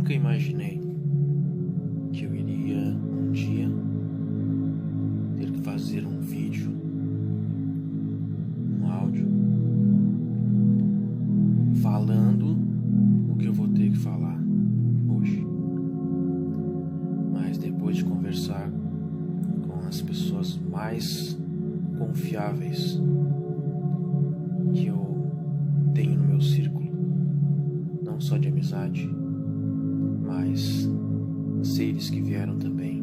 nunca imaginei que eu iria um dia ter que fazer um vídeo, um áudio, falando o que eu vou ter que falar hoje. Mas depois de conversar com as pessoas mais confiáveis que eu tenho no meu círculo, não só de amizade, mas seres que vieram também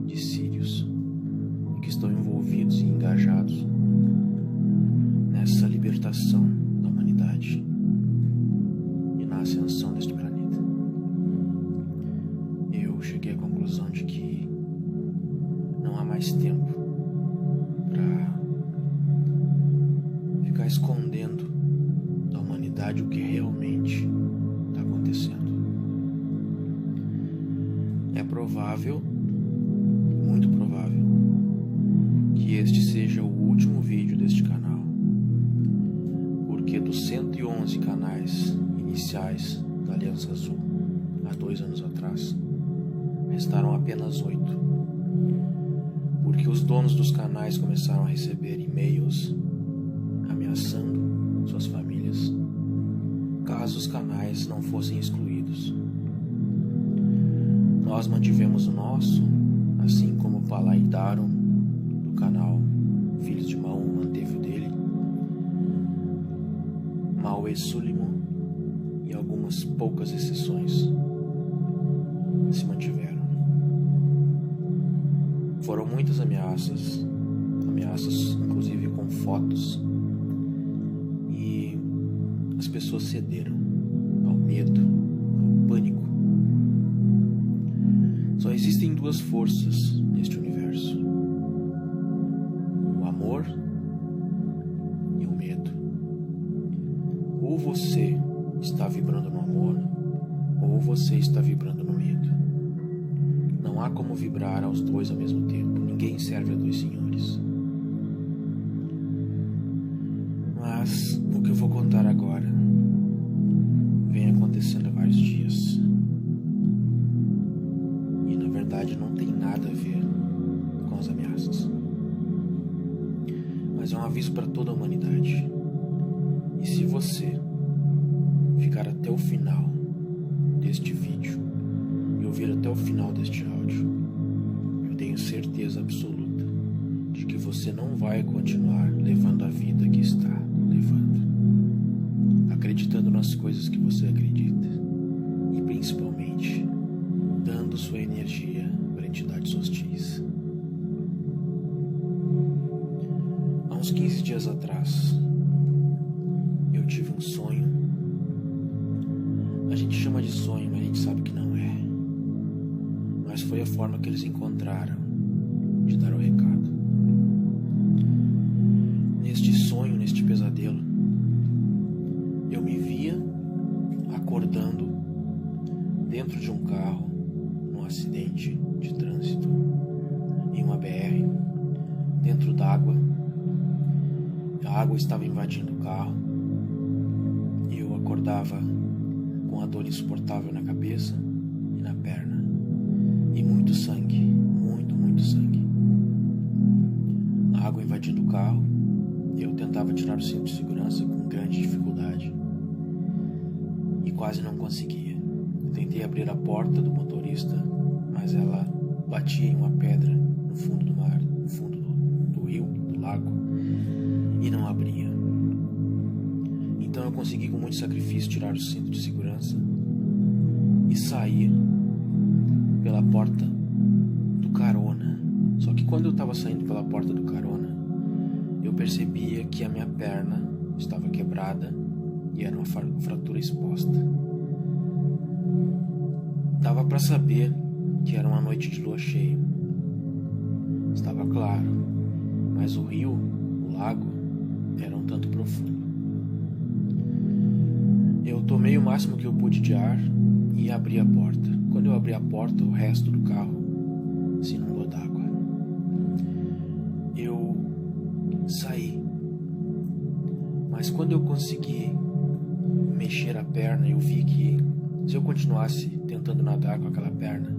de Sírios e que estão envolvidos e engajados nessa libertação da humanidade e na ascensão deste planeta. Eu cheguei à conclusão de que não há mais tempo para ficar escondendo da humanidade o que realmente está acontecendo. É provável, muito provável, que este seja o último vídeo deste canal, porque dos 111 canais iniciais da Aliança Azul, há 2 anos atrás, restaram apenas 8, porque os donos dos canais começaram a receber e-mails ameaçando suas famílias caso os canais não fossem excluídos. Nós mantivemos o nosso, assim como o Palai Daron do canal Filhos de Mão manteve o dele, Maue Suleiman e algumas poucas exceções se mantiveram. Foram muitas ameaças inclusive com fotos, e as pessoas cederam ao medo, ao pânico. Só existem 2 forças neste universo: o amor e o medo. Ou você está vibrando no amor, ou você está vibrando no medo. Não há como vibrar aos 2 ao mesmo tempo. Ninguém serve a 2 senhores. Mas o que eu vou contar agora vem acontecendo há vários dias. E na verdade não tem nada a ver com as ameaças. Mas é um aviso para toda a humanidade. E se você ficar até o final deste vídeo e ouvir até o final deste áudio, eu tenho certeza absoluta de que você não vai continuar levando a vida que está levando, acreditando nas coisas que você acredita e principalmente dando sua energia para entidades hostis. Há uns 15 dias atrás eu tive um sonho. A gente chama de sonho, mas a gente sabe que não é. Mas foi a forma que eles encontraram de dar o recado. Neste sonho, neste pesadelo, eu me via acordando dentro de um carro, num acidente de trânsito, em uma BR, dentro d'água. A água estava invadindo o carro. Eu acordava com a dor insuportável na cabeça e na perna. E muito sangue, muito sangue. A água invadindo o carro. Eu tentava tirar o cinto de segurança com grande dificuldade e quase não conseguia. Tentei abrir a porta do motorista, mas ela batia em uma pedra no fundo do mar, no fundo do rio, do lago, e não abria. Então eu consegui com muito sacrifício tirar o cinto de segurança e sair pela porta do carona. Só que quando eu estava saindo pela porta do carona, eu percebia que a minha perna estava quebrada e era uma fratura exposta. Dava para saber que era uma noite de lua cheia. Estava claro, mas o rio, o lago, era um tanto profundo. Eu tomei o máximo que eu pude de ar e abri a porta. Quando eu abri a porta, o resto do carro se inundou d'água. Eu saí, mas quando eu consegui mexer a perna, eu vi que se eu continuasse tentando nadar com aquela perna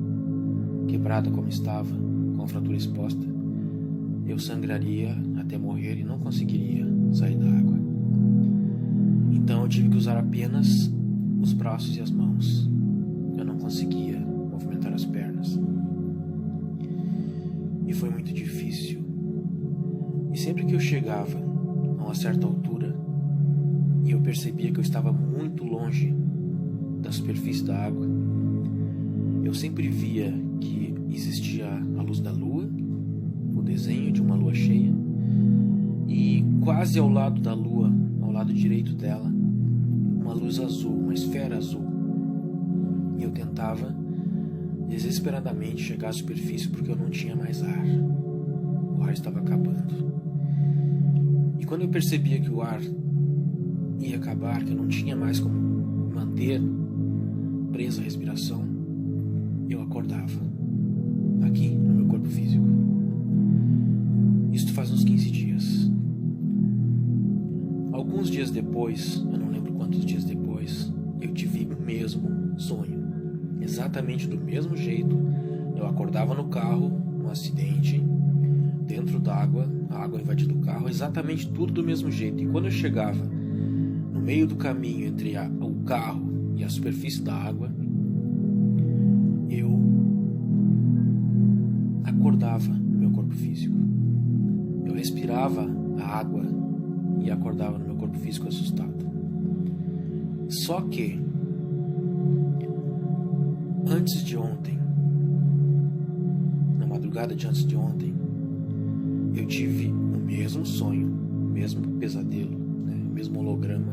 quebrada como estava, com a fratura exposta, eu sangraria até morrer e não conseguiria sair da água. Então eu tive que usar apenas os braços e as mãos. Eu não conseguia movimentar as pernas. E foi muito difícil. E sempre que eu chegava a uma certa altura e eu percebia que eu estava muito longe da superfície da água, eu sempre via que existia a luz da lua, o desenho de uma lua cheia, e quase ao lado da lua, ao lado direito dela, uma luz azul, uma esfera azul. E eu tentava desesperadamente chegar à superfície porque eu não tinha mais ar. O ar estava acabando. E quando eu percebia que o ar ia acabar, que eu não tinha mais como manter presa a respiração, eu acordava aqui no meu corpo físico. Isto faz uns 15 dias. Alguns dias depois, eu não lembro quantos dias depois, eu tive o mesmo sonho. Exatamente do mesmo jeito. Eu acordava no carro, um acidente, dentro d'água, a água invadindo o carro, exatamente tudo do mesmo jeito. E quando eu chegava no meio do caminho entre o carro e a superfície da água, eu acordava no meu corpo físico. Eu respirava a água e acordava no meu corpo físico assustado. Só que antes de ontem, na madrugada de antes de ontem, eu tive o mesmo sonho, o mesmo pesadelo, o mesmo holograma,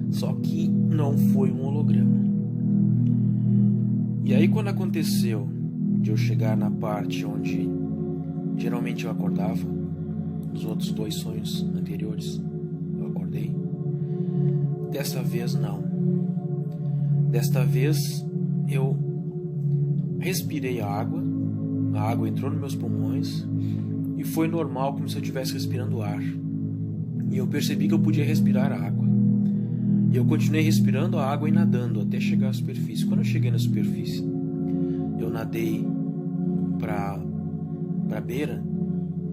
só que não foi um holograma. E aí quando aconteceu de eu chegar na parte onde geralmente eu acordava, nos outros 2 sonhos anteriores eu acordei, dessa vez não. Desta vez eu respirei a água entrou nos meus pulmões e foi normal, como se eu estivesse respirando ar. E eu percebi que eu podia respirar a água. E eu continuei respirando a água e nadando até chegar à superfície. Quando eu cheguei na superfície, eu nadei para a beira,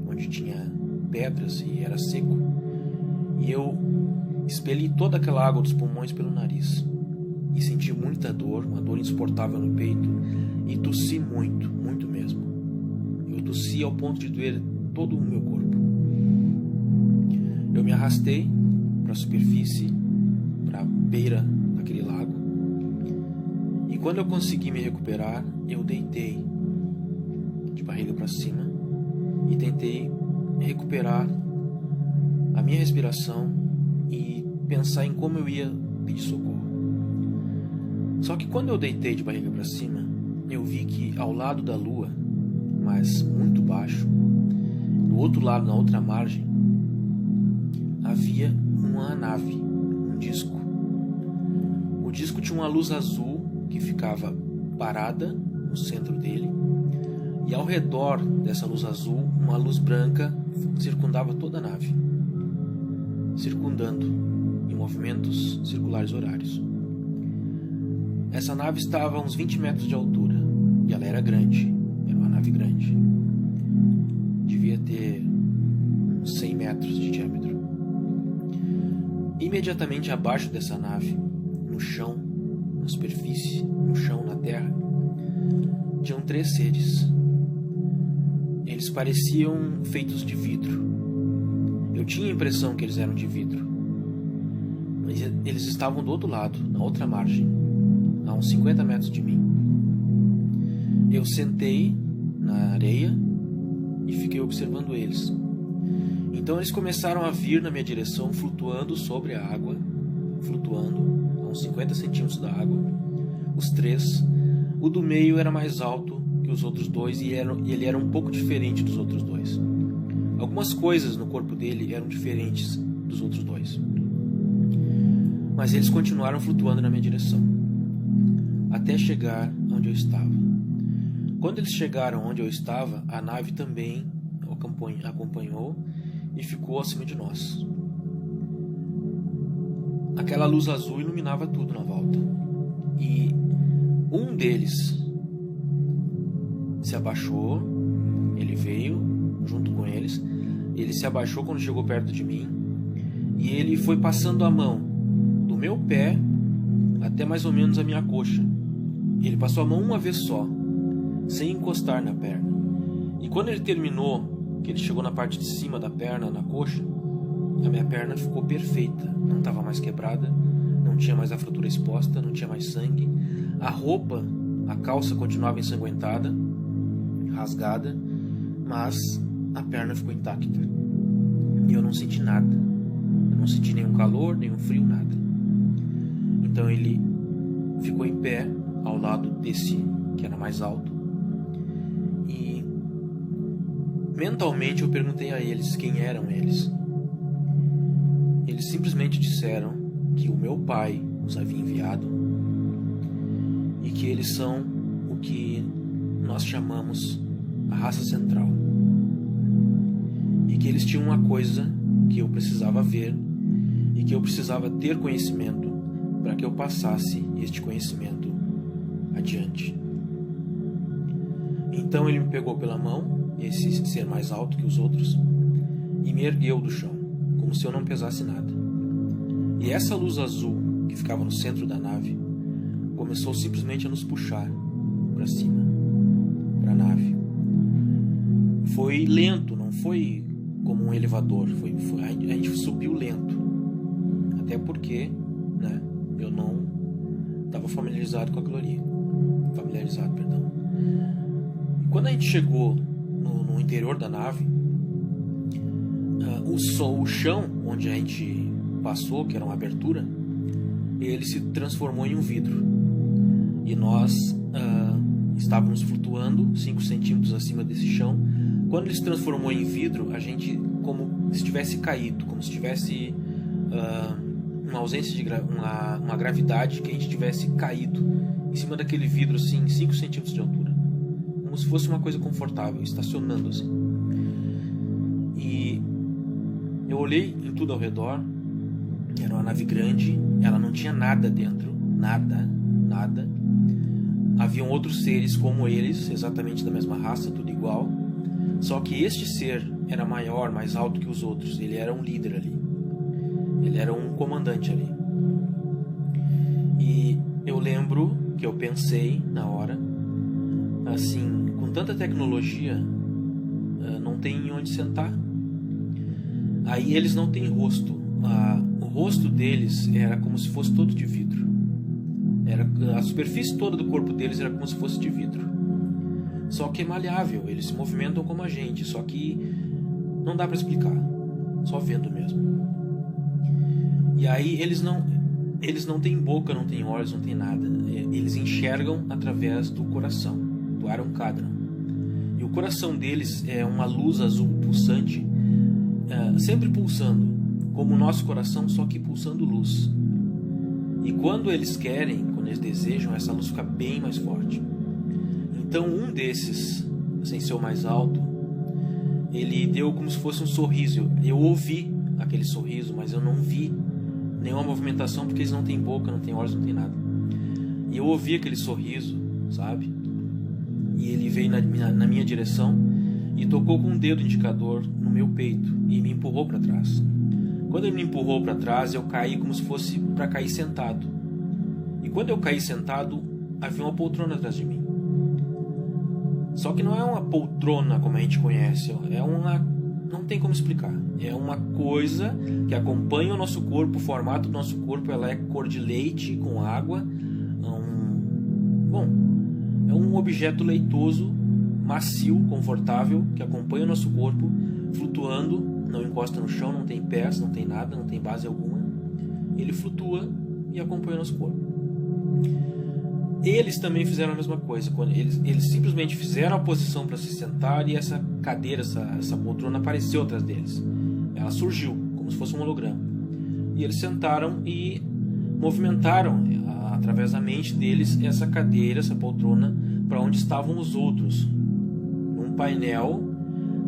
onde tinha pedras e era seco. E eu expeli toda aquela água dos pulmões pelo nariz. E senti muita dor, uma dor insuportável no peito. E tossi muito, muito mesmo. Eu tossi ao ponto de doer todo o meu corpo. Eu me arrastei para a superfície, para a beira daquele lago. E quando eu consegui me recuperar, eu deitei de barriga para cima e tentei recuperar a minha respiração e pensar em como eu ia pedir socorro. Só que quando eu deitei de barriga para cima, eu vi que ao lado da lua, mas muito baixo, do outro lado, na outra margem, havia uma nave, um disco. O disco tinha uma luz azul que ficava parada no centro dele, e ao redor dessa luz azul, uma luz branca circundava toda a nave, circundando em movimentos circulares horários. Essa nave estava a uns 20 metros de altura, e ela era grande, era uma nave grande. Devia ter uns 100 metros de diâmetro. Imediatamente abaixo dessa nave, no chão, na superfície, no chão, na terra, tinham 3 seres. Eles pareciam feitos de vidro. Eu tinha a impressão que eles eram de vidro. Mas eles estavam do outro lado, na outra margem, a uns 50 metros de mim. Eu sentei na areia e fiquei observando eles. Então eles começaram a vir na minha direção, flutuando sobre a água, flutuando a uns 50 centímetros da água. Os 3. O do meio era mais alto que os outros 2 e ele era um pouco diferente dos outros 2. Algumas coisas no corpo dele eram diferentes dos outros 2. Mas eles continuaram flutuando na minha direção, até chegar onde eu estava. Quando eles chegaram onde eu estava, a nave também acompanhou e ficou acima de nós. aquela luz azul iluminava tudo na volta. E um deles se abaixou, ele veio junto com eles, ele se abaixou quando chegou perto de mim e ele foi passando a mão do meu pé até mais ou menos a minha coxa. Ele passou a mão uma vez só, sem encostar na perna. E quando ele terminou, que ele chegou na parte de cima da perna, na coxa, a minha perna ficou perfeita, não estava mais quebrada, não tinha mais a fratura exposta, não tinha mais sangue. A roupa, a calça continuava ensanguentada, rasgada, mas a perna ficou intacta. E eu não senti nada. Eu não senti nenhum calor, nenhum frio, nada. Então ele ficou em pé ao lado desse que era mais alto. E mentalmente eu perguntei a eles quem eram eles. Eles simplesmente disseram que o meu pai os havia enviado e que eles são o que nós chamamos a raça central. E que eles tinham uma coisa que eu precisava ver e que eu precisava ter conhecimento para que eu passasse este conhecimento adiante. Então ele me pegou pela mão, esse ser mais alto que os outros, e me ergueu do chão, como se eu não pesasse nada. E essa luz azul que ficava no centro da nave começou simplesmente a nos puxar para cima, para a nave. Foi lento, não foi como um elevador, a gente subiu lento, até porque, né, eu não estava familiarizado com aquilo ali. E quando a gente chegou no interior da nave, o chão onde a gente passou, que era uma abertura, ele se transformou em um vidro. E nós estávamos flutuando 5 centímetros acima desse chão. Quando ele se transformou em vidro, a gente como se tivesse caído, como se tivesse uma ausência de uma gravidade, que a gente tivesse caído em cima daquele vidro, assim, 5 centímetros de altura, como se fosse uma coisa confortável, estacionando assim. E eu olhei em tudo ao redor. Era uma nave grande, ela não tinha nada dentro, nada. Haviam outros seres como eles, exatamente da mesma raça, tudo igual. Só que este ser era maior, mais alto que os outros. Ele era um líder ali. Ele era um comandante ali. E eu lembro que eu pensei na hora, assim, com tanta tecnologia, não tem onde sentar. Aí eles não têm rosto. O rosto deles era como se fosse todo de vidro. A superfície toda do corpo deles era como se fosse de vidro. Só que é maleável, eles se movimentam como a gente, só que não dá para explicar, só vendo mesmo. E aí eles não têm boca, não têm olhos, não têm nada. Eles enxergam através do coração, do Aron Cadran. E o coração deles é uma luz azul pulsante, sempre pulsando, como o nosso coração, só que pulsando luz. E quando eles querem, quando eles desejam, essa luz fica bem mais forte. Então um desses, sem ser o mais alto, ele deu como se fosse um sorriso. Eu ouvi aquele sorriso, mas eu não vi nenhuma movimentação, porque eles não têm boca, não têm olhos, não têm nada. E eu ouvi aquele sorriso, sabe? E ele veio na minha direção e tocou com um dedo indicador no meu peito e me empurrou para trás. Quando ele me empurrou para trás, eu caí como se fosse para cair sentado. E quando eu caí sentado, havia uma poltrona atrás de mim. Só que não é uma poltrona como a gente conhece, não tem como explicar. É uma coisa que acompanha o nosso corpo, o formato do nosso corpo, ela é cor de leite com água. É um objeto leitoso, macio, confortável, que acompanha o nosso corpo, flutuando. Não encosta no chão, não tem pés, não tem nada, não tem base alguma. Ele flutua e acompanha o nosso corpo. Eles também fizeram a mesma coisa. Eles simplesmente fizeram a posição para se sentar e essa cadeira, essa poltrona apareceu atrás deles. Ela surgiu, como se fosse um holograma. E eles sentaram e movimentaram, através da mente deles, essa cadeira, essa poltrona, para onde estavam os outros. Num painel.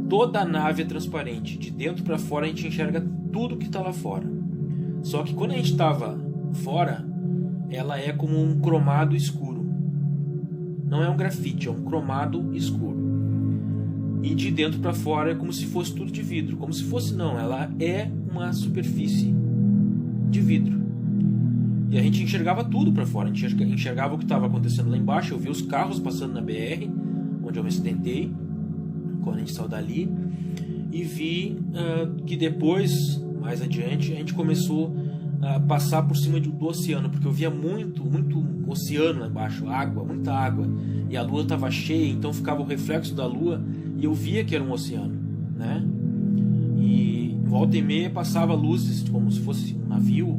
Toda a nave é transparente, de dentro para fora a gente enxerga tudo que está lá fora. Só que quando a gente estava fora, ela é como um cromado escuro. Não é um grafite, é um cromado escuro. E de dentro para fora é como se fosse tudo de vidro. Como se fosse, não, ela é uma superfície de vidro. E a gente enxergava tudo para fora. A gente enxergava o que estava acontecendo lá embaixo. Eu vi os carros passando na BR, onde eu me acidentei, quando a gente saiu dali. E vi que depois, mais adiante, a gente começou a passar por cima do oceano, porque eu via muito oceano lá embaixo, água, muita água. E a lua estava cheia, então ficava o reflexo da lua e eu via que era um oceano, né? E volta e meia passava luzes, como se fosse um navio,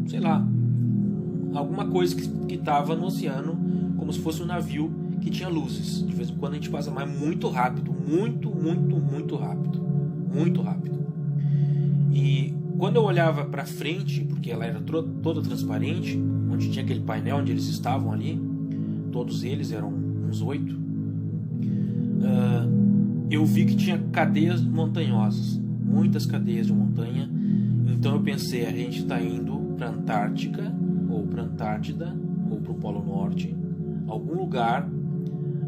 sei lá, alguma coisa que estava no oceano, como se fosse um navio que tinha luzes. De vez em quando a gente passa, mas muito rápido, muito rápido, muito rápido. E quando eu olhava para frente, porque ela era toda transparente, onde tinha aquele painel onde eles estavam ali, todos eles eram uns 8, eu vi que tinha cadeias montanhosas, muitas cadeias de montanha. Então eu pensei, a gente está indo para a Antártica, ou para a Antártida, ou para o Polo Norte, algum lugar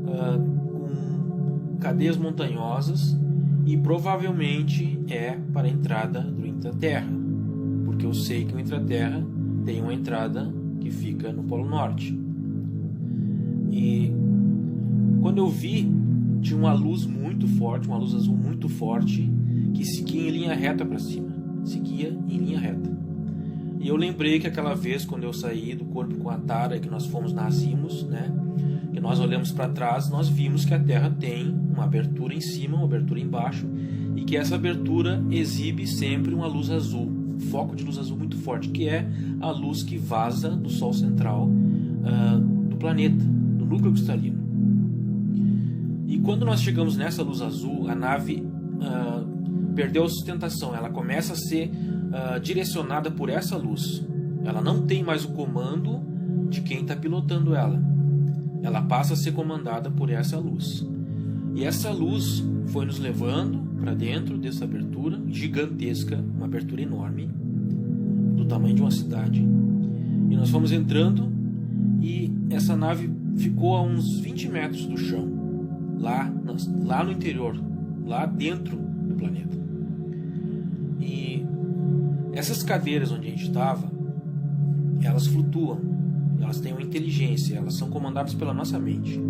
com cadeias montanhosas, e provavelmente é para a entrada do Intraterra, porque eu sei que o Intraterra tem uma entrada que fica no Polo Norte. E quando eu vi, tinha uma luz muito forte, uma luz azul muito forte, que seguia em linha reta para cima, seguia em linha reta. E eu lembrei que aquela vez, quando eu saí do corpo com a Tara, que nós fomos na Azimos, né, que nós olhamos para trás, nós vimos que a Terra tem uma abertura em cima, uma abertura embaixo, e que essa abertura exibe sempre uma luz azul, um foco de luz azul muito forte, que é a luz que vaza do Sol central do planeta, do núcleo cristalino. E quando nós chegamos nessa luz azul, a nave perdeu a sustentação, ela começa a ser direcionada por essa luz. Ela não tem mais o comando de quem está pilotando ela. Ela passa a ser comandada por essa luz. E essa luz foi nos levando para dentro dessa abertura gigantesca, uma abertura enorme, do tamanho de uma cidade. E nós fomos entrando e essa nave ficou a uns 20 metros do chão, lá no interior, lá dentro do planeta. E essas cadeiras onde a gente estava, elas flutuam, elas têm uma inteligência, elas são comandadas pela nossa mente.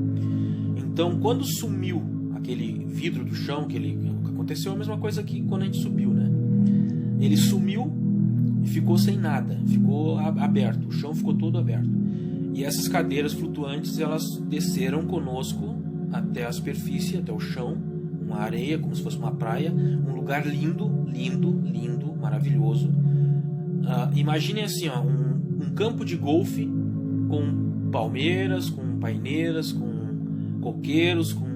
Então, quando sumiu aquele vidro do chão, aconteceu a mesma coisa que quando a gente subiu, né? Ele sumiu e ficou sem nada, ficou aberto, o chão ficou todo aberto. E essas cadeiras flutuantes, elas desceram conosco até a superfície, até o chão, uma areia, como se fosse uma praia, um lugar lindo, maravilhoso. Imaginem assim, um campo de golfe com palmeiras, com paineiras, com coqueiros, com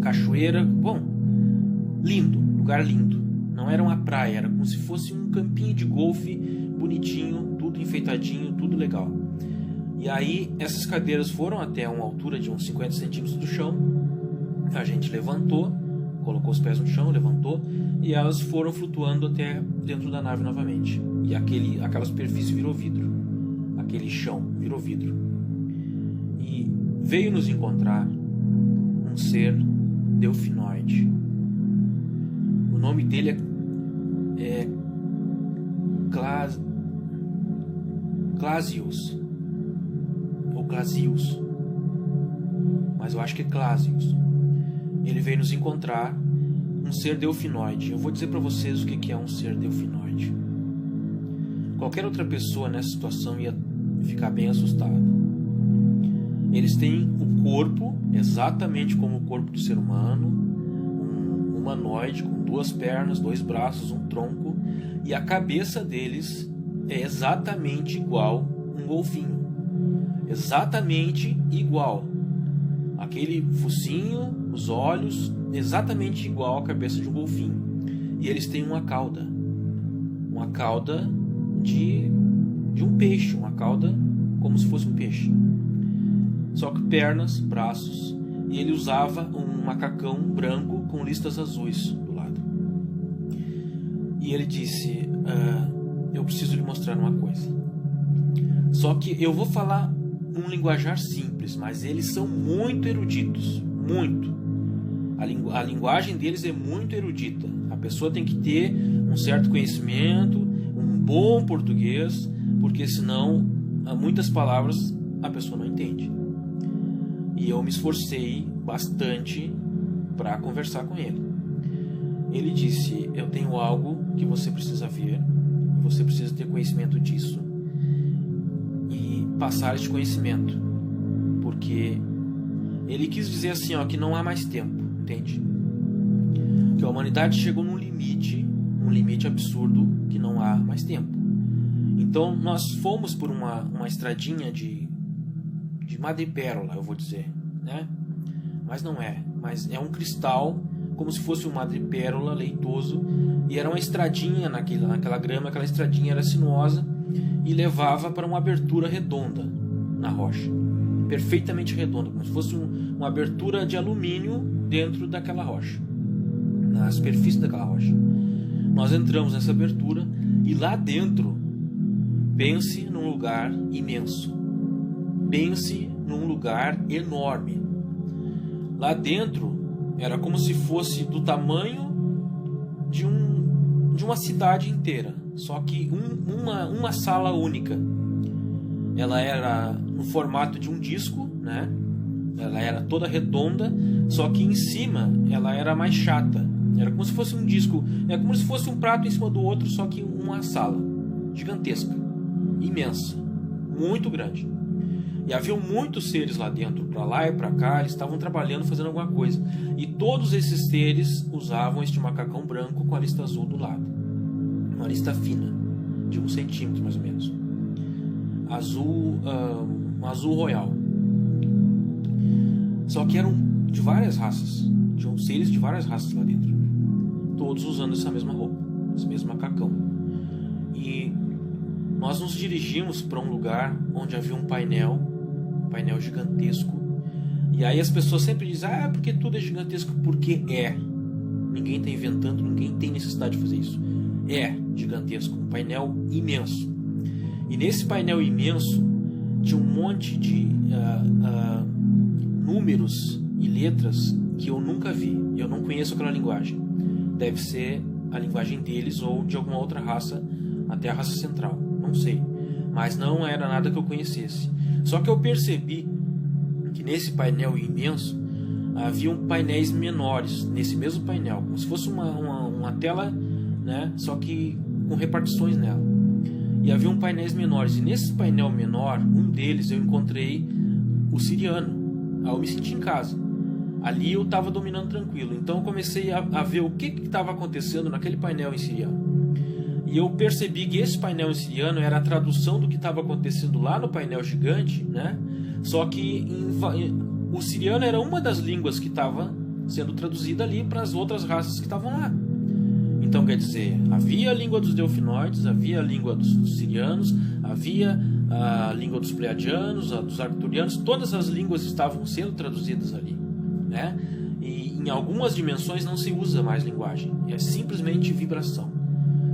cachoeira. Bom, lindo, lugar lindo. Não era uma praia, era como se fosse um campinho de golfe bonitinho, tudo enfeitadinho, tudo legal. E aí essas cadeiras foram até uma altura de uns 50 centímetros do chão. A gente levantou, colocou os pés no chão, levantou, e elas foram flutuando até dentro da nave novamente. E aquela superfície virou vidro. Aquele chão virou vidro. E veio nos encontrar um ser delfinoide. O nome dele é Clasius. Ou Clasius. Mas eu acho que é Clasius. Ele veio nos encontrar, um ser delfinoide. Eu vou dizer para vocês o que é um ser delfinoide. Qualquer outra pessoa nessa situação ia ficar bem assustada. Eles têm o corpo exatamente como o corpo do ser humano, um humanoide com 2 pernas, 2 braços, um tronco, e a cabeça deles é exatamente igual um golfinho. Exatamente igual. Aquele focinho, os olhos, exatamente igual à cabeça de um golfinho. E eles têm uma cauda de um peixe, uma cauda como se fosse um peixe. Só que pernas, braços, e ele usava um macacão branco com listas azuis do lado. E ele disse: eu preciso lhe mostrar uma coisa. Só que eu vou falar um linguajar simples, mas eles são muito eruditos, muito. A linguagem deles é muito erudita. A pessoa tem que ter um certo conhecimento, um bom português, porque senão muitas palavras a pessoa não entende. E eu me esforcei bastante para conversar com ele. Ele disse: eu tenho algo que você precisa ver, você precisa ter conhecimento disso e passar este conhecimento, porque ele quis dizer assim, que não há mais tempo, entende? Que a humanidade chegou num limite absurdo, que não há mais tempo. Então nós fomos por uma estradinha de madrepérola, eu vou dizer, né? Mas não é, mas é um cristal, como se fosse um madrepérola leitoso, e era uma estradinha naquela grama. Aquela estradinha era sinuosa e levava para uma abertura redonda na rocha, perfeitamente redonda, como se fosse uma abertura de alumínio dentro daquela rocha, na superfície daquela rocha. Nós entramos nessa abertura e lá dentro, pense num lugar imenso, pense num lugar enorme. Lá dentro era como se fosse do tamanho de uma cidade inteira, só que uma sala única. Ela era no formato de um disco, né? Ela era toda redonda, só que em cima ela era mais chata. Era como se fosse um disco, é como se fosse um prato em cima do outro, só que uma sala gigantesca, imensa, muito grande. E haviam muitos seres lá dentro, para lá e para cá, eles estavam trabalhando, fazendo alguma coisa. E todos esses seres usavam este macacão branco com a lista azul do lado. Uma lista fina, de 1 centímetro mais ou menos. Azul royal. Só que eram de várias raças. Tinham seres de várias raças lá dentro. Todos usando essa mesma roupa, esse mesmo macacão. E nós nos dirigimos para um lugar onde havia um painel gigantesco. E aí as pessoas sempre dizem: porque tudo é gigantesco. Porque é. Ninguém está inventando, ninguém tem necessidade de fazer isso. É gigantesco, um painel imenso. E nesse painel imenso tinha um monte de números e letras que eu nunca vi. Eu não conheço aquela linguagem. Deve ser a linguagem deles ou de alguma outra raça, até a raça central. Não sei. Mas não era nada que eu conhecesse. Só que eu percebi que nesse painel imenso haviam painéis menores nesse mesmo painel, como se fosse uma tela, né? Só que com repartições nela. E haviam painéis menores. E nesse painel menor, um deles, eu encontrei o siriano. Aí eu me senti em casa. Ali eu estava dominando tranquilo. Então eu comecei a ver o que estava acontecendo naquele painel em siriano. E eu percebi que esse painel em siriano era a tradução do que estava acontecendo lá no painel gigante, né? Só que o siriano era uma das línguas que estava sendo traduzida ali para as outras raças que estavam lá. Então, quer dizer, havia a língua dos delfinoides, havia a língua dos sirianos, havia a língua dos pleiadianos, a dos arcturianos. Todas as línguas estavam sendo traduzidas ali, né? E em algumas dimensões não se usa mais linguagem, é simplesmente vibração.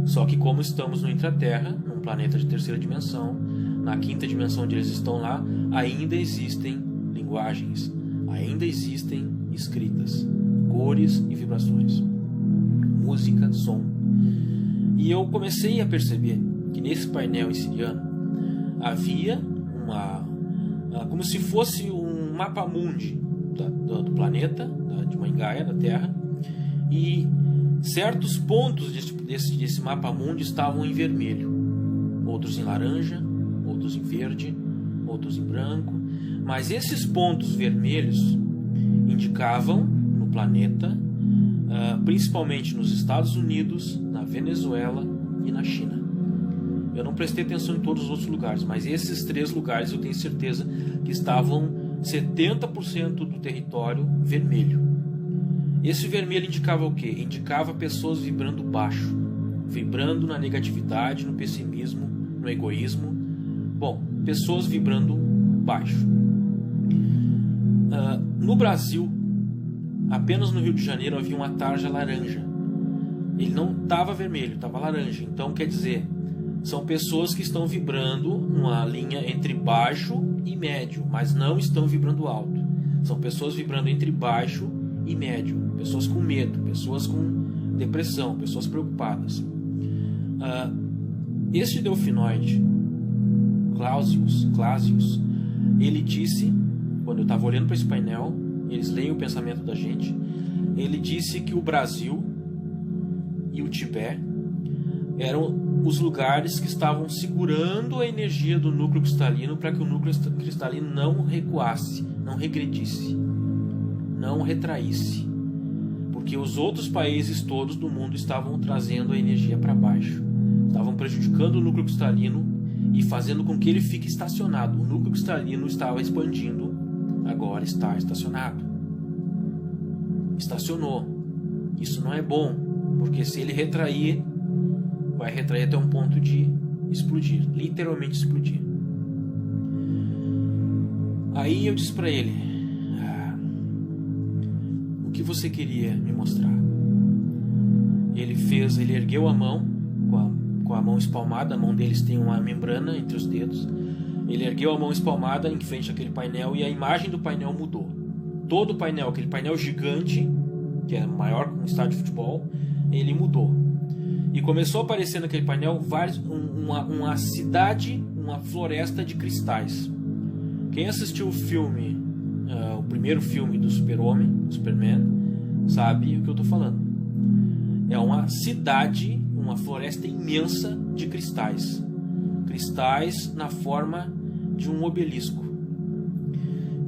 Só que como estamos no intraterra, num planeta de terceira dimensão, na quinta dimensão onde eles estão lá, ainda existem linguagens, ainda existem escritas, cores e vibrações, música, som. E eu comecei a perceber que nesse painel em siriano havia como se fosse um mapa mundi do planeta, de Mangaia, da Terra, e certos pontos desse mapa mundi estavam em vermelho, outros em laranja, outros em verde, outros em branco. Mas esses pontos vermelhos indicavam no planeta, principalmente nos Estados Unidos, na Venezuela e na China. Eu não prestei atenção em todos os outros lugares, mas esses 3 lugares eu tenho certeza que estavam 70% do território vermelho. Esse vermelho indicava o quê? Indicava pessoas vibrando baixo, vibrando na negatividade, no pessimismo, no egoísmo. Bom, pessoas vibrando baixo. No Brasil, apenas no Rio de Janeiro havia uma tarja laranja. Ele não estava vermelho, estava laranja. Então quer dizer, são pessoas que estão vibrando numa linha entre baixo e médio, mas não estão vibrando alto. São pessoas vibrando entre baixo e médio, pessoas com medo, pessoas com depressão, pessoas preocupadas. Este delfinoide, Clausius, ele disse, quando eu estava olhando para esse painel, eles leem o pensamento da gente, ele disse que o Brasil e o Tibete eram os lugares que estavam segurando a energia do núcleo cristalino para que o núcleo cristalino não recuasse, não regredisse, não retraísse, porque os outros países todos do mundo estavam trazendo a energia para baixo, estavam prejudicando o núcleo cristalino e fazendo com que ele fique estacionado. O núcleo cristalino estava expandindo, agora está estacionado. Estacionou. Isso não é bom, porque se ele retrair, vai retrair até um ponto de explodir, literalmente explodir. Aí eu disse para ele: o que você queria me mostrar? Ele ergueu a mão com a mão espalmada, a mão deles tem uma membrana entre os dedos. Ele ergueu a mão espalmada em frente àquele painel e a imagem do painel mudou. Todo o painel, aquele painel gigante, que é maior que um estádio de futebol, ele mudou. E começou a aparecer naquele painel uma cidade, uma floresta de cristais. Quem assistiu o filme, o primeiro filme do Super-Homem, Superman, sabe o que eu estou falando. É uma cidade, uma floresta imensa de cristais. Cristais na forma de um obelisco.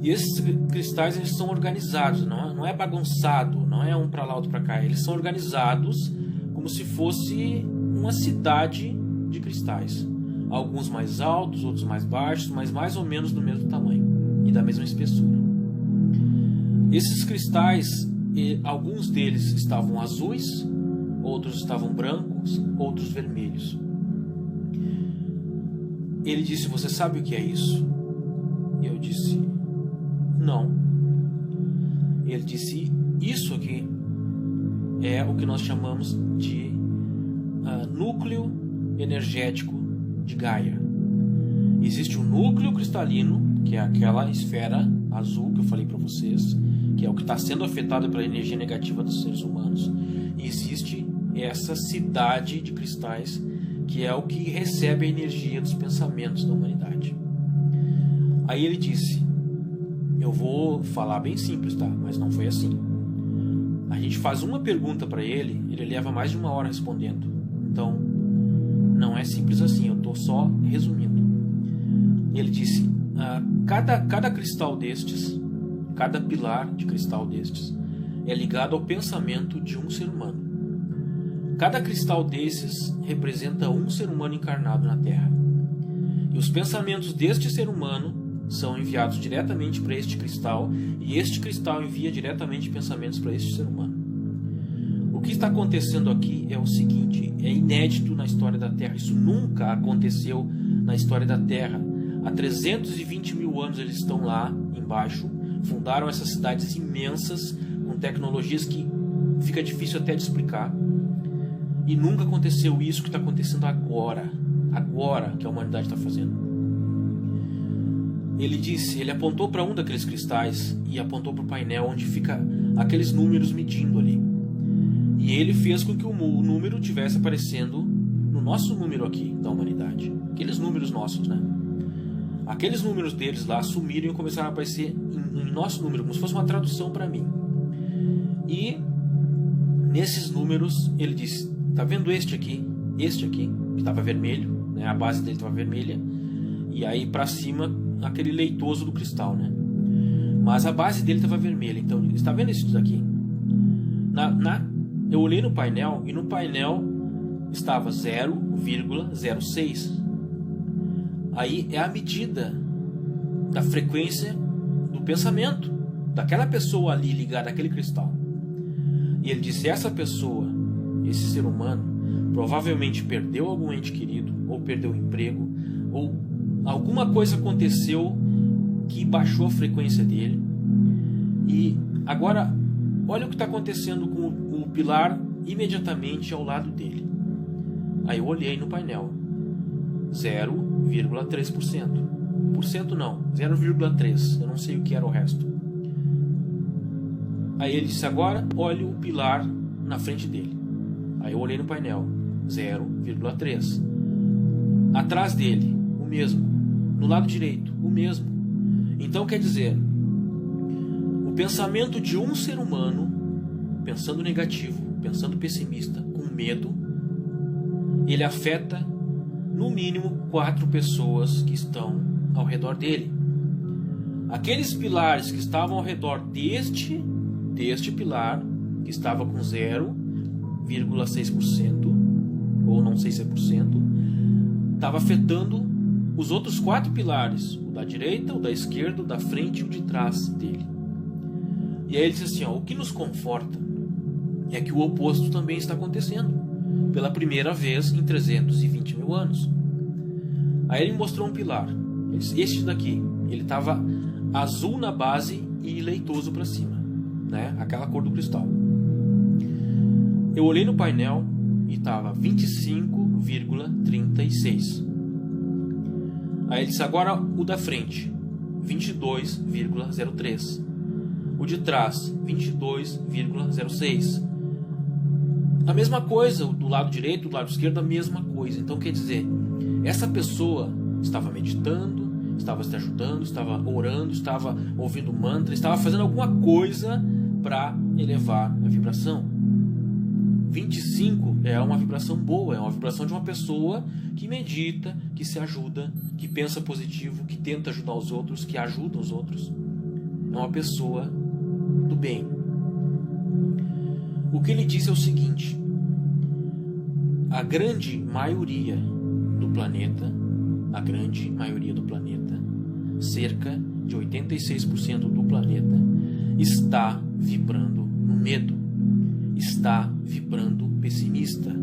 E esses cristais, eles são organizados, não é bagunçado, não é um para lá, outro para cá. Eles são organizados como se fosse uma cidade de cristais. Alguns mais altos, outros mais baixos, mas mais ou menos do mesmo tamanho e da mesma espessura. Esses cristais, alguns deles estavam azuis, outros estavam brancos, outros vermelhos. Ele disse: você sabe o que é isso? E eu disse: não. Ele disse: isso aqui é o que nós chamamos de núcleo energético de Gaia. Existe um núcleo cristalino, que é aquela esfera azul que eu falei para vocês, que é o que está sendo afetado pela energia negativa dos seres humanos. E existe essa cidade de cristais, que é o que recebe a energia dos pensamentos da humanidade. Aí ele disse: eu vou falar bem simples, tá? Mas não foi assim. A gente faz uma pergunta para ele, ele leva mais de 1 hora respondendo. Então, não é simples assim, eu estou só resumindo. Ele disse: cada cristal destes, cada pilar de cristal destes, é ligado ao pensamento de um ser humano. Cada cristal desses representa um ser humano encarnado na Terra. E os pensamentos deste ser humano são enviados diretamente para este cristal, e este cristal envia diretamente pensamentos para este ser humano. O que está acontecendo aqui é o seguinte: é inédito na história da Terra. Isso nunca aconteceu na história da Terra. Há 320 mil anos eles estão lá embaixo, fundaram essas cidades imensas, com tecnologias que fica difícil até de explicar. E nunca aconteceu isso que está acontecendo agora que a humanidade está fazendo. Ele apontou para um daqueles cristais e apontou para o painel onde fica aqueles números medindo ali. E ele fez com que o número tivesse aparecendo no nosso número aqui da humanidade. Aqueles números nossos, né? Aqueles números deles lá sumiram e começaram a aparecer em nosso número, como se fosse uma tradução para mim. E nesses números ele disse: tá vendo este aqui, que estava vermelho, né? A base dele estava vermelha, e aí para cima aquele leitoso do cristal, né? Mas a base dele estava vermelha. Então, está vendo isso daqui? Eu olhei no painel e no painel estava 0,06. Aí é a medida da frequência do pensamento daquela pessoa ali ligada àquele cristal. E ele disse: essa pessoa, esse ser humano, provavelmente perdeu algum ente querido, ou perdeu o emprego, ou alguma coisa aconteceu que baixou a frequência dele. E agora, olha o que está acontecendo com o pilar imediatamente ao lado dele. Aí eu olhei no painel. 0,3%. Por cento não, 0,3%. Eu não sei o que era o resto. Aí ele disse, agora olhe o pilar na frente dele. Aí eu olhei no painel. 0,3%. Atrás dele, o mesmo. No lado direito, o mesmo. Então quer dizer, o pensamento de um ser humano, pensando negativo, pensando pessimista, com medo, ele afeta no mínimo 4 pessoas que estão ao redor dele. Aqueles pilares que estavam ao redor deste pilar, que estava com 0,6%, ou não sei se é por cento, estava afetando os outros 4 pilares, o da direita, o da esquerda, o da frente e o de trás dele. E aí ele disse assim, ó, o que nos conforta é que o oposto também está acontecendo, pela primeira vez em 320 mil anos. Aí ele mostrou um pilar, ele disse, este daqui, ele estava azul na base e leitoso para cima, né? Aquela cor do cristal. Eu olhei no painel e estava 25,36. Aí ele disse, agora o da frente, 22,03. O de trás, 22,06. A mesma coisa, do lado direito, do lado esquerdo, a mesma coisa. Então quer dizer, essa pessoa estava meditando, estava se ajudando, estava orando, estava ouvindo mantra, estava fazendo alguma coisa para elevar a vibração. 25 é uma vibração boa, é uma vibração de uma pessoa que medita, que se ajuda, que pensa positivo, que tenta ajudar os outros, que ajuda os outros. É uma pessoa do bem. O que ele disse é o seguinte: a grande maioria do planeta, cerca de 86% do planeta, está vibrando no medo, está vibrando pessimista,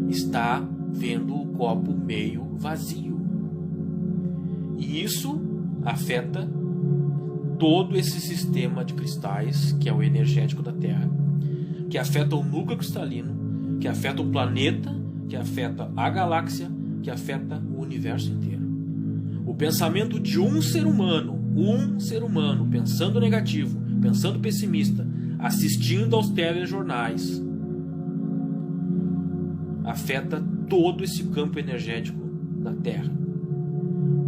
está vendo o copo meio vazio. E isso afeta todo esse sistema de cristais, que é o energético da Terra, que afeta o núcleo cristalino, que afeta o planeta, que afeta a galáxia, que afeta o universo inteiro. O pensamento de um ser humano pensando negativo, pensando pessimista, assistindo aos telejornais, afeta todo esse campo energético da Terra.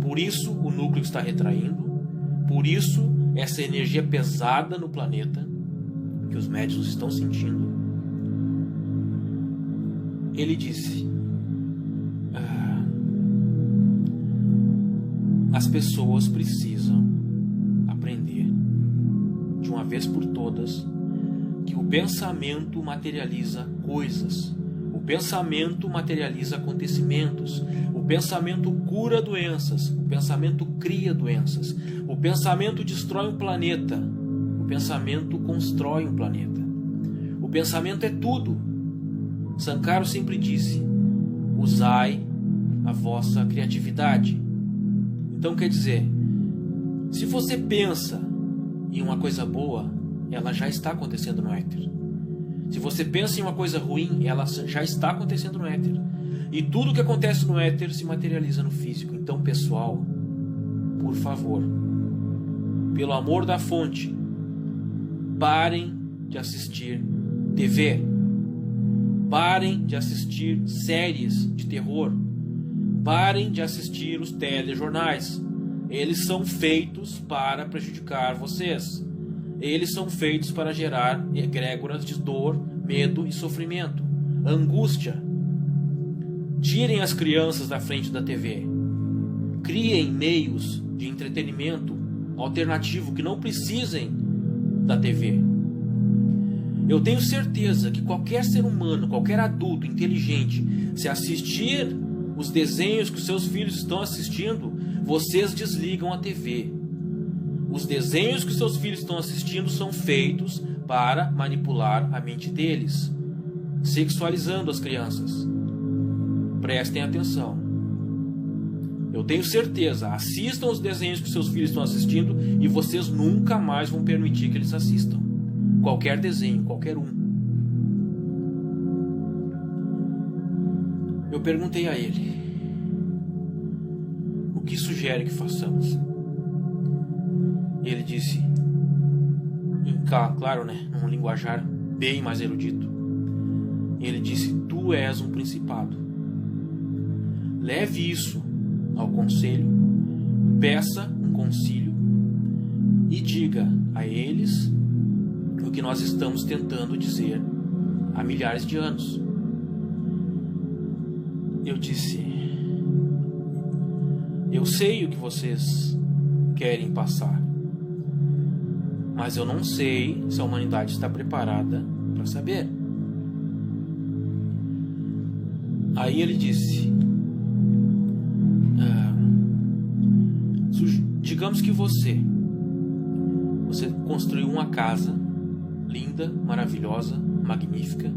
Por isso o núcleo está retraindo, por isso essa energia pesada no planeta, que os médicos estão sentindo. Ele disse, as pessoas precisam aprender, de uma vez por todas, que o pensamento materializa coisas, o pensamento materializa acontecimentos, o pensamento cura doenças, o pensamento cria doenças, o pensamento destrói um planeta, o pensamento constrói um planeta. O pensamento é tudo. Sankara sempre disse, usai a vossa criatividade. Então quer dizer, se você pensa em uma coisa boa, ela já está acontecendo no éter. Se você pensa em uma coisa ruim, ela já está acontecendo no éter. E tudo que acontece no éter se materializa no físico. Então, pessoal, por favor, pelo amor da fonte, parem de assistir TV. Parem de assistir séries de terror. Parem de assistir os telejornais. Eles são feitos para prejudicar vocês. Eles são feitos para gerar egrégoras de dor, medo e sofrimento, angústia. Tirem as crianças da frente da TV. Criem meios de entretenimento alternativo que não precisem da TV. Eu tenho certeza que qualquer ser humano, qualquer adulto inteligente, se assistir os desenhos que os seus filhos estão assistindo, vocês desligam a TV. Os desenhos que os seus filhos estão assistindo são feitos para manipular a mente deles, sexualizando as crianças. Prestem atenção. Eu tenho certeza, assistam os desenhos que os seus filhos estão assistindo e vocês nunca mais vão permitir que eles assistam. Qualquer desenho, qualquer um. Eu perguntei a ele: o que sugere que façamos? Ele disse, claro, né, num linguajar bem mais erudito. Ele disse: tu és um principado. Leve isso ao conselho, peça um concílio e diga a eles o que nós estamos tentando dizer há milhares de anos. Eu disse: eu sei o que vocês querem passar, mas eu não sei se a humanidade está preparada para saber. Aí ele disse: digamos que você construiu uma casa linda, maravilhosa, magnífica,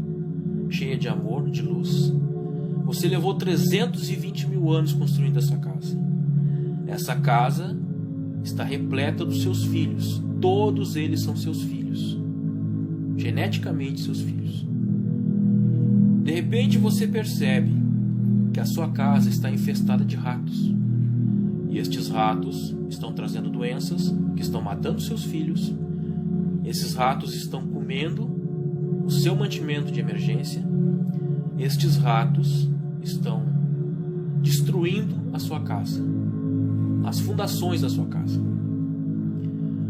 cheia de amor, de luz. Você levou 320 mil anos construindo essa casa. Essa casa está repleta dos seus filhos. Todos eles são seus filhos, geneticamente seus filhos. De repente você percebe que a sua casa está infestada de ratos. E estes ratos estão trazendo doenças que estão matando seus filhos. Esses ratos estão comendo o seu mantimento de emergência. Estes ratos estão destruindo a sua casa, as fundações da sua casa.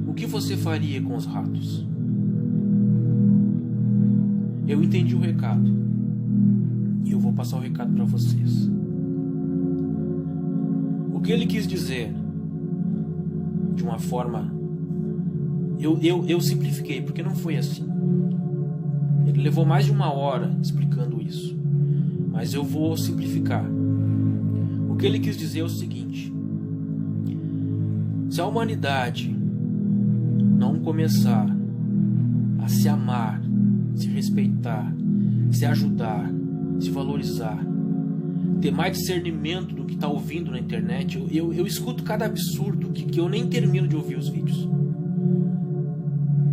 O que você faria com os ratos? Eu entendi o recado e eu vou passar o recado para vocês. O que ele quis dizer, de uma forma, eu simplifiquei, porque não foi assim. Ele levou mais de 1 hora explicando isso, mas eu vou simplificar. O que ele quis dizer é o seguinte: se a humanidade não começar a se amar, se respeitar, se ajudar, se valorizar, ter mais discernimento do que está ouvindo na internet. Eu escuto cada absurdo que eu nem termino de ouvir os vídeos.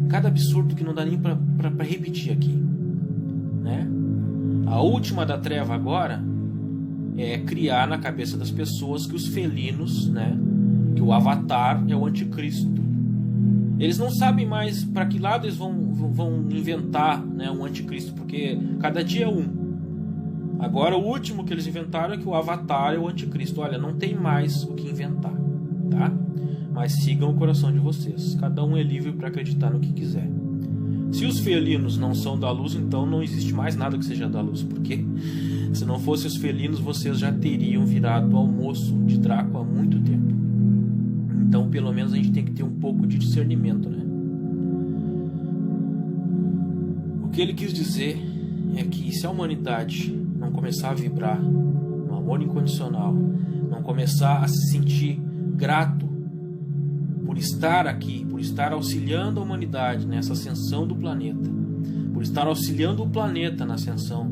Cada absurdo que não dá nem para repetir aqui, né? A última da treva agora é criar na cabeça das pessoas que os felinos, né, que o Avatar é o anticristo. Eles não sabem mais para que lado eles vão inventar, né, um anticristo, porque cada dia é um. Agora o último que eles inventaram é que o Avatar é o anticristo. Olha, não tem mais o que inventar, tá? Mas sigam o coração de vocês. Cada um é livre para acreditar no que quiser. Se os felinos não são da luz, então não existe mais nada que seja da luz, porque se não fossem os felinos, vocês já teriam virado almoço de Draco há muito tempo. Então, pelo menos a gente tem que ter um pouco de discernimento, né? O que ele quis dizer é que se a humanidade não começar a vibrar no amor incondicional, não começar a se sentir grato por estar aqui, por estar auxiliando a humanidade nessa ascensão do planeta, por estar auxiliando o planeta na ascensão,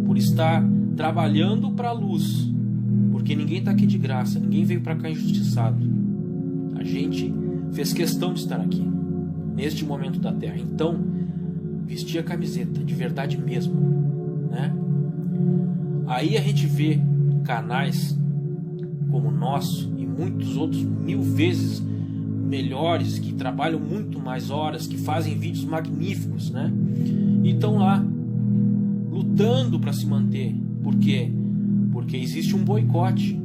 por estar trabalhando para a luz, porque ninguém está aqui de graça, ninguém veio para cá injustiçado. A gente fez questão de estar aqui, neste momento da Terra. Então, vestir a camiseta, de verdade mesmo, né? Aí a gente vê canais como o nosso e muitos outros 1000 vezes melhores, que trabalham muito mais horas, que fazem vídeos magníficos, né? E estão lá lutando para se manter. Por quê? Porque existe um boicote.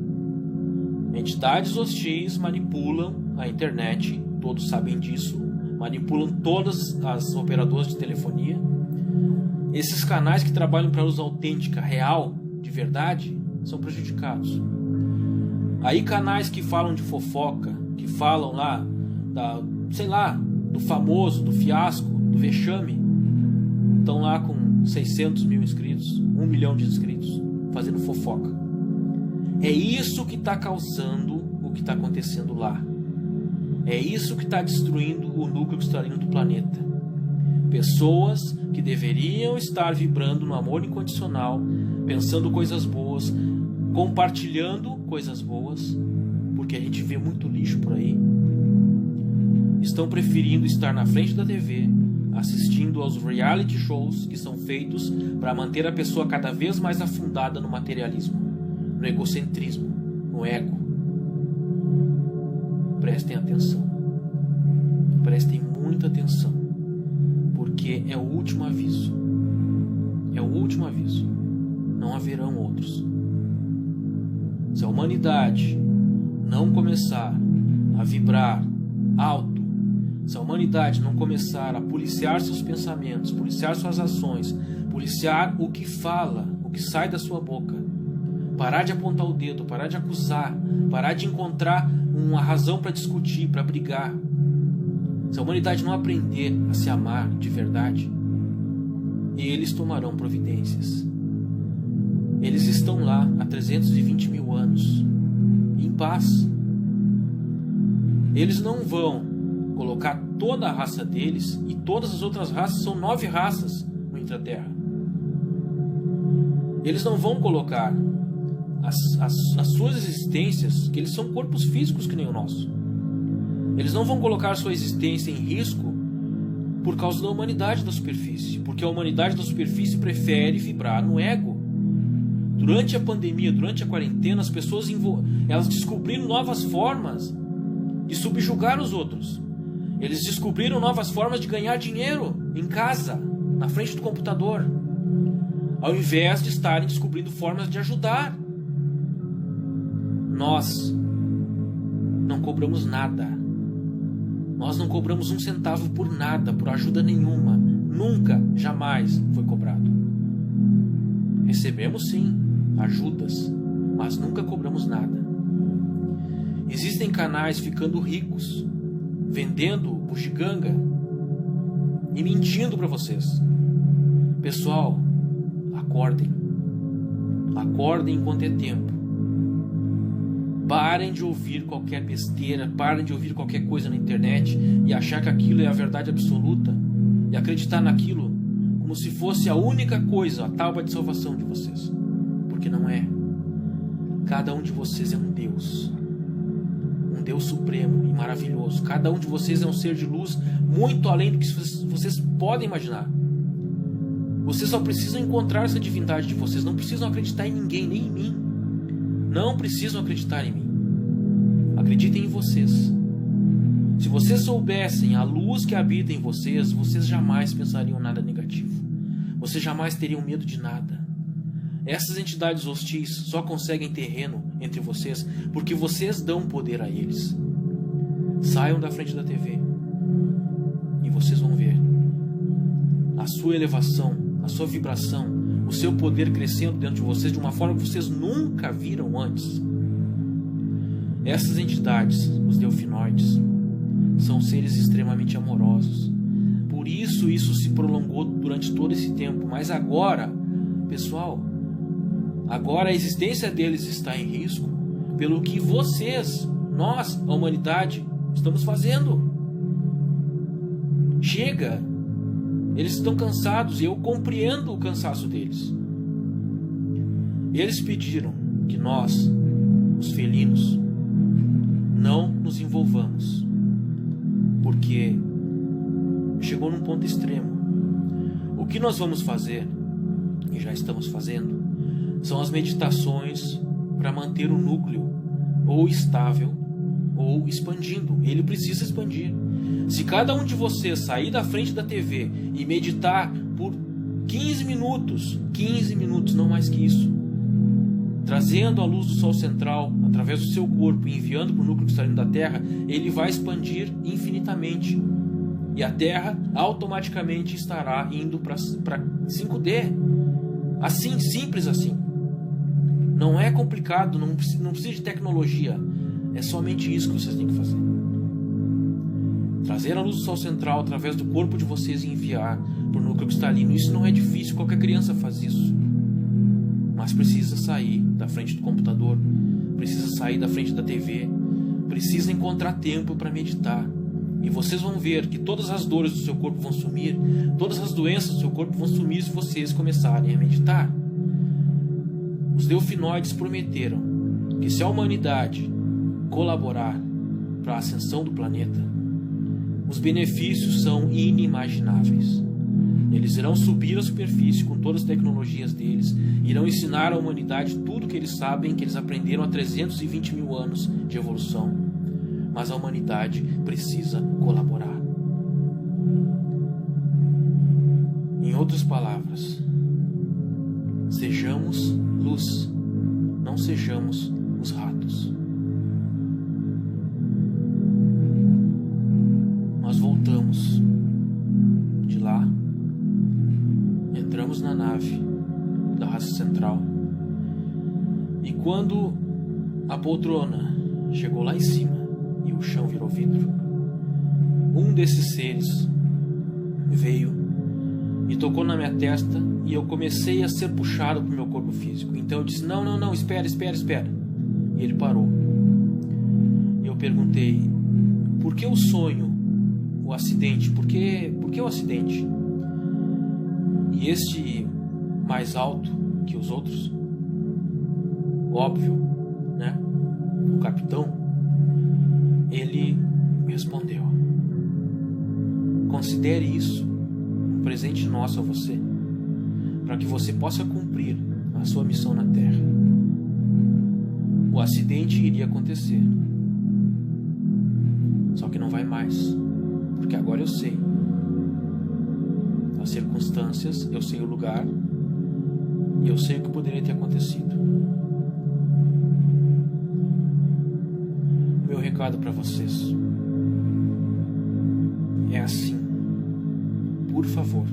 Entidades hostis manipulam a internet, todos sabem disso, manipulam todas as operadoras de telefonia. Esses canais que trabalham para a luz autêntica, real, de verdade, são prejudicados. Aí canais que falam de fofoca, que falam lá do famoso, do fiasco, do vexame, estão lá com 600 mil inscritos, 1 milhão de inscritos, fazendo fofoca. É isso que está causando o que está acontecendo lá. É isso que está destruindo o núcleo cristalino do planeta. Pessoas que deveriam estar vibrando no amor incondicional, pensando coisas boas, compartilhando coisas boas, porque a gente vê muito lixo por aí, estão preferindo estar na frente da TV, assistindo aos reality shows que são feitos para manter a pessoa cada vez mais afundada no materialismo, no egocentrismo, no ego. Prestem atenção. Prestem muita atenção, porque é o último aviso. É o último aviso. Não haverão outros. Se a humanidade não começar a vibrar alto, se a humanidade não começar a policiar seus pensamentos, policiar suas ações, policiar o que fala, o que sai da sua boca, parar de apontar o dedo, parar de acusar, parar de encontrar uma razão para discutir, para brigar, se a humanidade não aprender a se amar de verdade, eles tomarão providências. Eles estão lá há 320 mil anos, em paz. Eles não vão colocar toda a raça deles, e todas as outras raças, são 9 raças no Intraterra. Eles não vão colocar as suas existências, que eles são corpos físicos que nem o nosso. Eles não vão colocar a sua existência em risco por causa da humanidade da superfície, porque a humanidade da superfície prefere vibrar no ego. Durante a pandemia, durante a quarentena, as pessoas elas descobriram novas formas de subjugar os outros. Eles descobriram novas formas de ganhar dinheiro em casa, na frente do computador, ao invés de estarem descobrindo formas de ajudar. Nós não cobramos nada. Nós não cobramos 1 centavo por nada, por ajuda nenhuma. Nunca, jamais foi cobrado. Recebemos sim ajudas, mas nunca cobramos nada. Existem canais ficando ricos, vendendo bugiganga e mentindo para vocês. Pessoal, acordem. Acordem enquanto é tempo. Parem de ouvir qualquer besteira, parem de ouvir qualquer coisa na internet e achar que aquilo é a verdade absoluta e acreditar naquilo como se fosse a única coisa, a tábua de salvação de vocês. Porque não é. Cada um de vocês é um Deus. Um Deus supremo e maravilhoso. Cada um de vocês é um ser de luz muito além do que vocês podem imaginar. Vocês só precisam encontrar essa divindade de vocês. Não precisam acreditar em ninguém, nem em mim. Não precisam acreditar em mim. Acreditem em vocês. Se vocês soubessem a luz que habita em vocês, vocês jamais pensariam nada negativo. Vocês jamais teriam medo de nada. Essas entidades hostis só conseguem terreno entre vocês porque vocês dão poder a eles. Saiam da frente da TV e vocês vão ver a sua elevação, a sua vibração, o seu poder crescendo dentro de vocês de uma forma que vocês nunca viram antes. Essas entidades, os delfinoides, são seres extremamente amorosos. Por isso se prolongou durante todo esse tempo. Mas agora, pessoal, agora a existência deles está em risco pelo que vocês, nós, a humanidade, estamos fazendo. Chega! Eles estão cansados e eu compreendo o cansaço deles. Eles pediram que nós, os felinos, não nos envolvamos, porque chegou num ponto extremo. O que nós vamos fazer, e já estamos fazendo, são as meditações para manter o núcleo ou estável ou expandindo. Ele precisa expandir. Se cada um de vocês sair da frente da TV e meditar por 15 minutos, não mais que isso, trazendo a luz do Sol central através do seu corpo e enviando para o núcleo cristalino da Terra, ele vai expandir infinitamente. E a Terra automaticamente estará indo para 5D. Assim, simples assim. Não é complicado, não precisa de tecnologia. É somente isso que vocês têm que fazer. Trazer a luz do Sol central através do corpo de vocês e enviar para o núcleo cristalino. Isso não é difícil, qualquer criança faz isso. Mas precisa sair da frente do computador, precisa sair da frente da TV, precisa encontrar tempo para meditar. E vocês vão ver que todas as dores do seu corpo vão sumir, todas as doenças do seu corpo vão sumir se vocês começarem a meditar. Os delfinoides prometeram que se a humanidade colaborar para a ascensão do planeta, os benefícios são inimagináveis. Eles irão subir à superfície com todas as tecnologias deles, irão ensinar à humanidade tudo que eles sabem, que eles aprenderam há 320 mil anos de evolução. Mas a humanidade precisa colaborar. Em outras palavras, sejamos luz, não sejamos os ratos. Nós voltamos de lá, entramos na nave da raça central, e quando a poltrona chegou lá em cima e o chão virou vidro, um desses seres veio e tocou na minha testa, e eu comecei a ser puxado para o meu corpo físico. Então eu disse, não, espera. E ele parou. E eu perguntei, por que o sonho, o acidente? Por que o acidente? E este, mais alto que os outros, óbvio, né? O capitão, ele respondeu, considere isso um presente nosso a você, para que você possa cumprir a sua missão na Terra. O acidente iria acontecer, só que não vai mais, porque agora eu sei as circunstâncias, eu sei o lugar e eu sei o que poderia ter acontecido. Meu recado para vocês é assim: por favor,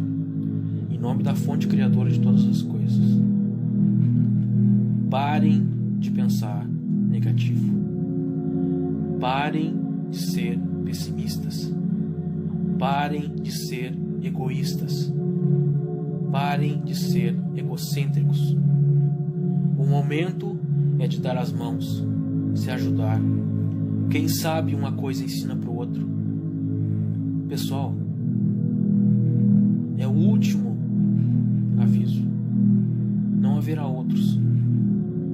em nome da fonte criadora de todas as coisas, parem de pensar negativo, parem de ser pessimistas, parem de ser egoístas, parem de ser egocêntricos. O momento é de dar as mãos, se ajudar. Quem sabe uma coisa ensina para o outro. Pessoal, é o último aviso. Não haverá outros.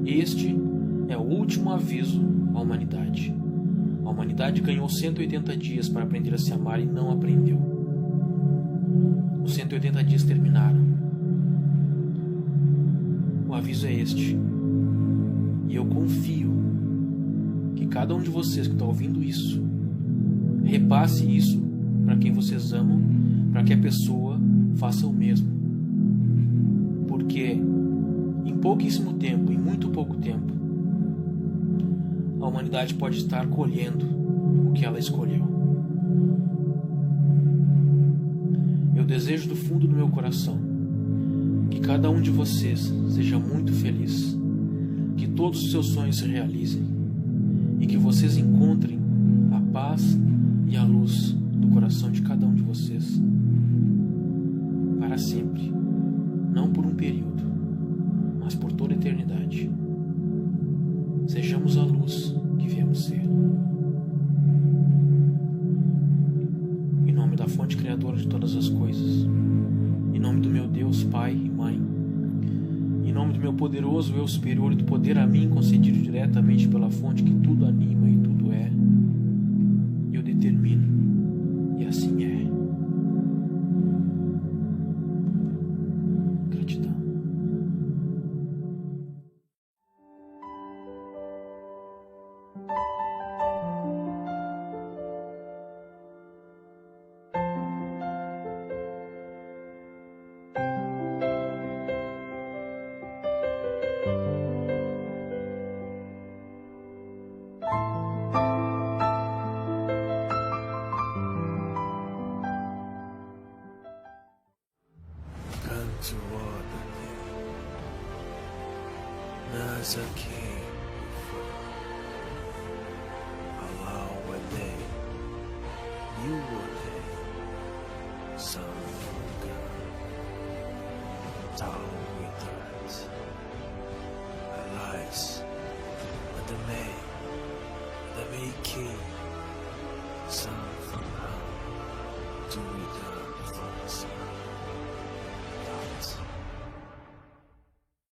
Este é o último aviso à humanidade. A humanidade ganhou 180 dias para aprender a se amar e não aprendeu. Os 180 dias terminaram. O aviso é este. E eu confio que cada um de vocês que está ouvindo isso, repasse isso para quem vocês amam, para que a pessoa faça o mesmo. Porque em pouquíssimo tempo, em muito pouco tempo, a humanidade pode estar colhendo o que ela escolheu. Eu desejo do fundo do meu coração que cada um de vocês seja muito feliz, que todos os seus sonhos se realizem e que vocês encontrem a paz e a luz do coração de cada um de vocês para sempre, não por um período, mas por toda a eternidade. Sejamos a luz que viemos ser. Em nome da fonte criadora de todas as coisas, em nome do meu Deus, Pai e Mãe, em nome do meu poderoso Eu superior e do poder a mim concedido diretamente pela fonte que tudo anima e tudo é, eu determino, e assim é. Gratidão. To order as a king, allow a day, you will day, son of God, down with earth, arise, and the May king, son from hell, to return.